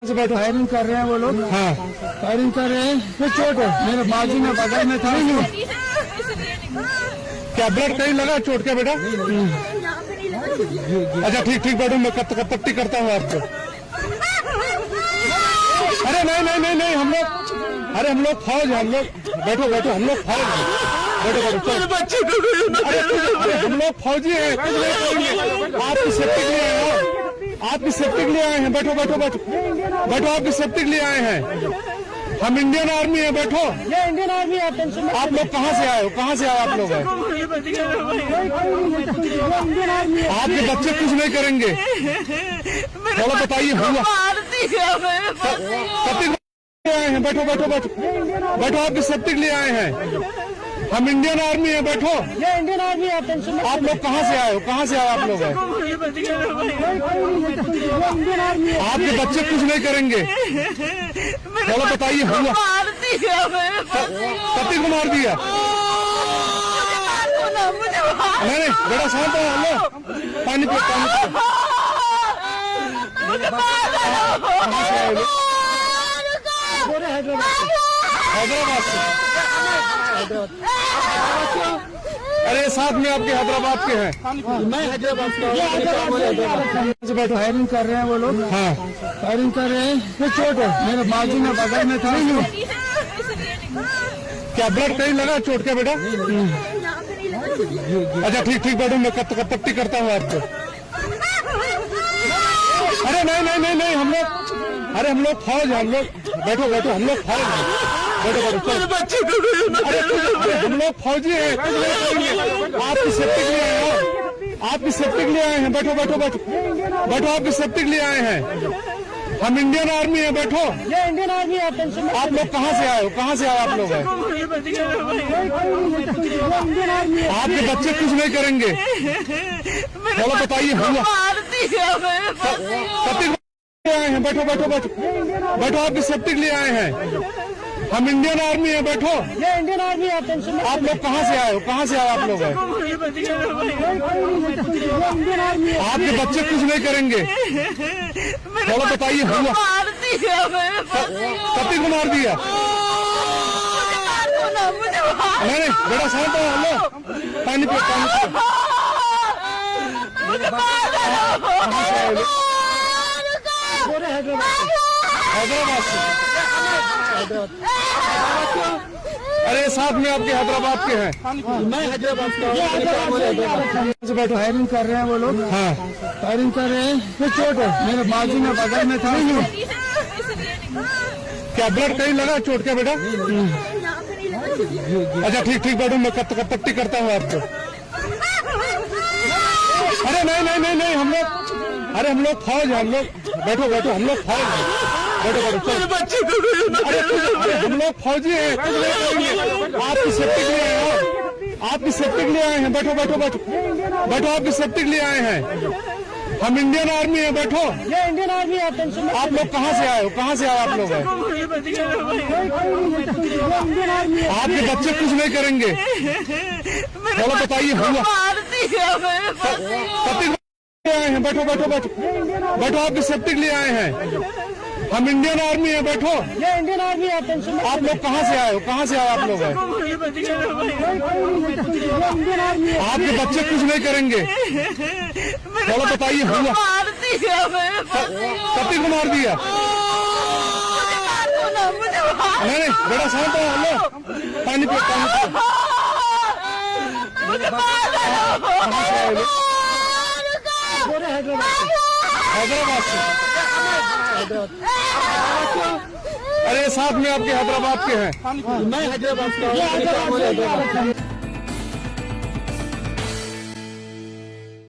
से बैठो। फायरिंग कर रहे हैं वो लोग। हाँ, फायरिंग कर रहे हैं। फिर चोट है मेरे बाजू में, बगल में था। क्या ब्लड कहीं लगा चोट के बेटा? अच्छा ठीक ठीक बैठो, मैं पट्टी करता हूँ आपको। अरे नहीं नहीं नहीं नहीं, हम लोग, अरे हम लोग फौज है, हम लोग बैठो बैठो, हम लोग फौज है, बैठो बैठो। चलो बच्चे अरे हम लोग फौजी हैं, आपकी सेफ्टी के लिए आए हैं, आपकी सेफ्टी के लिए आए हैं। बैठो बैठो बैठो बैठो, आपकी सेफ्टी के लिए आए हैं। हम इंडियन आर्मी है, बैठो। ये इंडियन आर्मी है। आप लोग कहाँ से आए हो? कहाँ से आए आप लोग? आपके बच्चे कुछ नहीं करेंगे। थोड़ा बताइए हुआ आए हैं। बैठो बैठो बैठो बैठो, आपकी सेफ्टी के लिए आए हैं। हम इंडियन आर्मी है, बैठो। ये इंडियन आर्मी है। आप लोग कहाँ से आए हो? कहाँ से आए आप लोग? आपके बच्चे कुछ नहीं करेंगे। थोड़ा बताइए हुआ कति को मार दिया? नहीं नहीं बेटा शांत हो, लो पानी पियो, पानी पियो। हैदराबाद से। अरे साथ में आपके हैदराबाद के हैं। मैं हैदराबाद से बैठो। फायरिंग कर रहे हैं वो लोग। हाँ, फायरिंग कर रहे हैं। फिर चोट है मेरे बाजू में, बगल में था। क्या ब्लड कहीं लगा चोट के बेटा? अच्छा ठीक ठीक बैठो, मैं पट्टी करता हूँ आपको। अरे नहीं नहीं नहीं नहीं, हम लोग, अरे हम लोग फौज है, हम लोग बैठो बैठो, हम लोग फौज है, बैठो बैठो। चलो अरे हम लोग फौजी हैं, आपकी सेफ्टी के लिए आए हैं, आपकी सेफ्टी के लिए आए हैं। बैठो बैठो बैठो बैठो, आपकी सेफ्टी के लिए आए हैं। हम इंडियन आर्मी है, बैठो। ये इंडियन आर्मी है। आप लोग कहाँ से आए हो? कहाँ से आए आप लोग? आपके बच्चे कुछ नहीं करेंगे। थोड़ा बताइए हुआ कति आए हैं। बैठो बैठो बैठो बैठो, आपकी सेफ्टी के लिए आए हैं। हम इंडियन आर्मी है, बैठो। ये इंडियन आर्मी है। आप लोग कहाँ से आए हो? कहाँ से आए आप लोग? आपके बच्चे कुछ नहीं करेंगे। थोड़ा बताइए हुआ कति को मार दिया? नहीं नहीं बेटा शांत हो, लो पानी पियो, पानी पियो। हैदराबाद से। अरे साथ में आपके हैदराबाद के हैं। मैं हैदराबाद से बैठो। फायरिंग कर रहे हैं वो लोग। हाँ, फायरिंग कर रहे हैं। फिर चोट है मेरे बाजू में, बगल में था। क्या ब्लड कहीं लगा चोट के बेटा? अच्छा ठीक ठीक बैठो, मैं पट्टी करता हूँ आपको। अरे नहीं नहीं नहीं नहीं, हम लोग, अरे हम लोग फौज है, हम लोग बैठो बैठो, हम लोग फौज है, बैठो बैठो। चलो अरे हम लोग फौजी हैं, आपकी सेफ्टी के लिए आए हैं, आपकी सेफ्टी के लिए आए हैं। बैठो बैठो बैठो बैठो, आपकी सेफ्टी के लिए आए हैं। हम इंडियन आर्मी है, बैठो। ये इंडियन आर्मी है। आप लोग कहाँ से आए हो? कहाँ से आए आप लोग? आपके बच्चे कुछ नहीं करेंगे। थोड़ा बताइए हुआ कति आए हैं। बैठो बैठो बैठो बैठो, आपकी सेफ्टी के लिए आए हैं। हम इंडियन आर्मी है, बैठो। ये इंडियन आर्मी है। आप लोग कहाँ से आए हो? कहाँ से आए आप लोग? आपके बच्चे कुछ नहीं करेंगे। थोड़ा बताइए हुआ कति को मार दिया? नहीं नहीं बेटा शांत हो, लो पानी पियो, पानी पियो। हैदराबाद से। अरे साथ में आपके हैदराबाद के हैं। मैं हैदराबाद से।